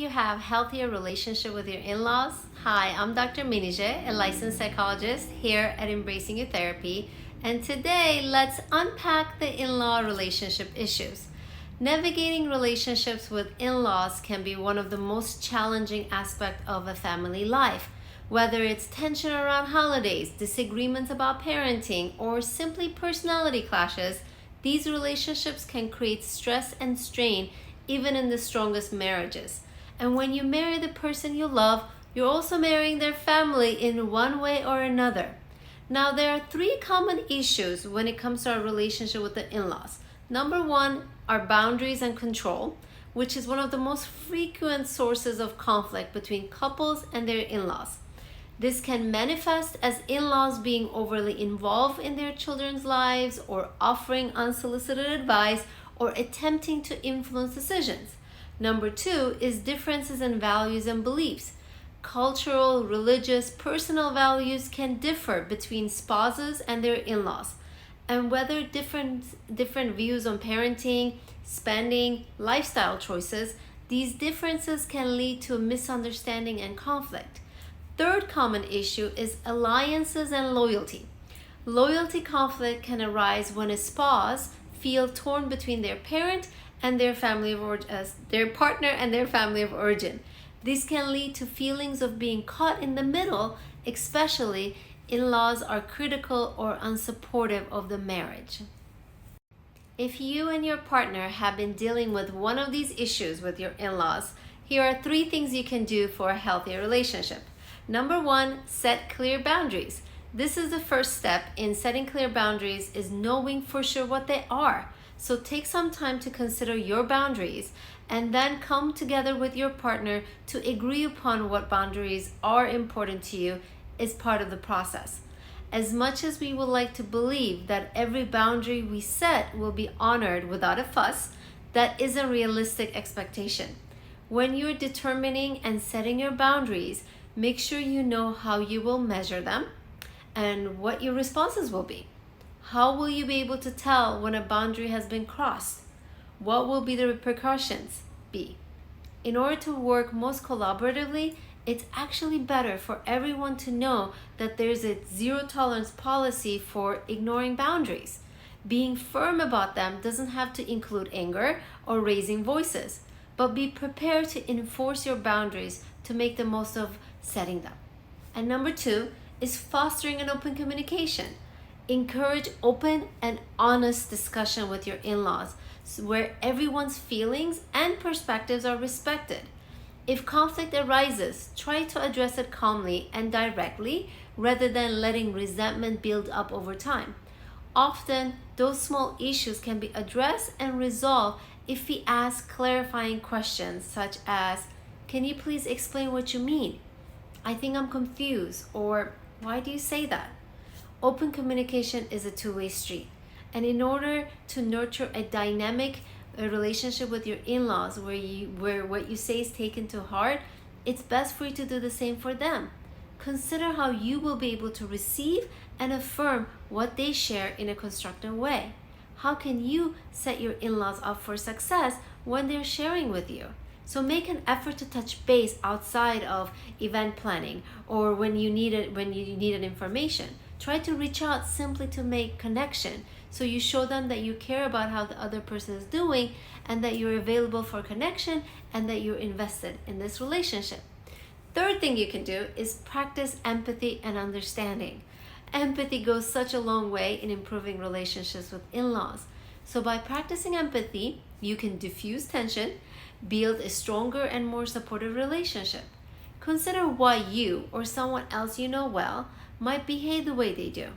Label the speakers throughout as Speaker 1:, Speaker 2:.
Speaker 1: you have healthier relationship with your in-laws? Hi, I'm Dr. Menije, a licensed psychologist here at Embracing You Therapy, and today let's unpack the in-law relationship issues. Navigating relationships with in-laws can be one of the most challenging aspects of a family life. Whether it's tension around holidays, disagreements about parenting, or simply personality clashes, these relationships can create stress and strain even in the strongest marriages. And when you marry the person you love, you're also marrying their family in one way or another. Now, there are three common issues when it comes to our relationship with the in-laws. Number one are boundaries and control, which is one of the most frequent sources of conflict between couples and their in-laws. This can manifest as in-laws being overly involved in their children's lives or offering unsolicited advice or attempting to influence decisions. Number two is differences in values and beliefs. Cultural, religious, personal values can differ between spouses and their in-laws. And whether different views on parenting, spending, lifestyle choices, these differences can lead to misunderstanding and conflict. Third common issue is alliances and loyalty. Loyalty conflict can arise when a spouse feels torn between their parent and their family of origin, their partner and their family of origin. This can lead to feelings of being caught in the middle, especially in-laws are critical or unsupportive of the marriage. If you and your partner have been dealing with one of these issues with your in-laws, here are three things you can do for a healthier relationship. Number one, set clear boundaries. This is the first step in setting clear boundaries, is knowing for sure what they are. So take some time to consider your boundaries and then come together with your partner to agree upon what boundaries are important to you is part of the process. As much as we would like to believe that every boundary we set will be honored without a fuss, that isn't a realistic expectation. When you're determining and setting your boundaries, make sure you know how you will measure them and what your responses will be. How will you be able to tell when a boundary has been crossed? What will be the repercussions be? In order to work most collaboratively, it's actually better for everyone to know that there's a zero tolerance policy for ignoring boundaries. Being firm about them doesn't have to include anger or raising voices, but be prepared to enforce your boundaries to make the most of setting them. And number two is fostering an open communication. Encourage open and honest discussion with your in-laws where everyone's feelings and perspectives are respected. If conflict arises, try to address it calmly and directly rather than letting resentment build up over time. Often, those small issues can be addressed and resolved if we ask clarifying questions such as, "Can you please explain what you mean? I think I'm confused," or "Why do you say that?" Open communication is a two-way street. And in order to nurture a dynamic relationship with your in-laws where what you say is taken to heart, it's best for you to do the same for them. Consider how you will be able to receive and affirm what they share in a constructive way. How can you set your in-laws up for success when they're sharing with you? So make an effort to touch base outside of event planning or when you needed information. Try to reach out simply to make connection. So you show them that you care about how the other person is doing and that you're available for connection and that you're invested in this relationship. Third thing you can do is practice empathy and understanding. Empathy goes such a long way in improving relationships with in-laws. So by practicing empathy, you can diffuse tension, build a stronger and more supportive relationship. Consider why you or someone else you know well might behave the way they do.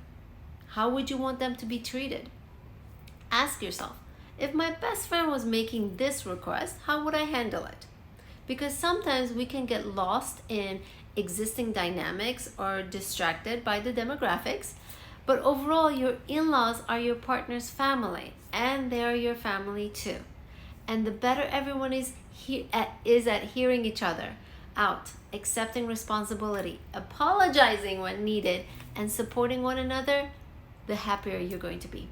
Speaker 1: How would you want them to be treated? Ask yourself, if my best friend was making this request, how would I handle it? Because sometimes we can get lost in existing dynamics or distracted by the demographics, but overall your in-laws are your partner's family and they are your family too. And the better everyone is at hearing each other out, accepting responsibility, apologizing when needed, and supporting one another, the happier you're going to be.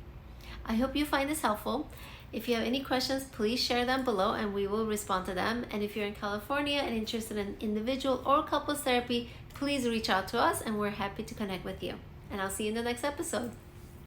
Speaker 1: I hope you find this helpful. If you have any questions, please share them below and we will respond to them. And if you're in California and interested in individual or couples therapy, please reach out to us and we're happy to connect with you. And I'll see you in the next episode.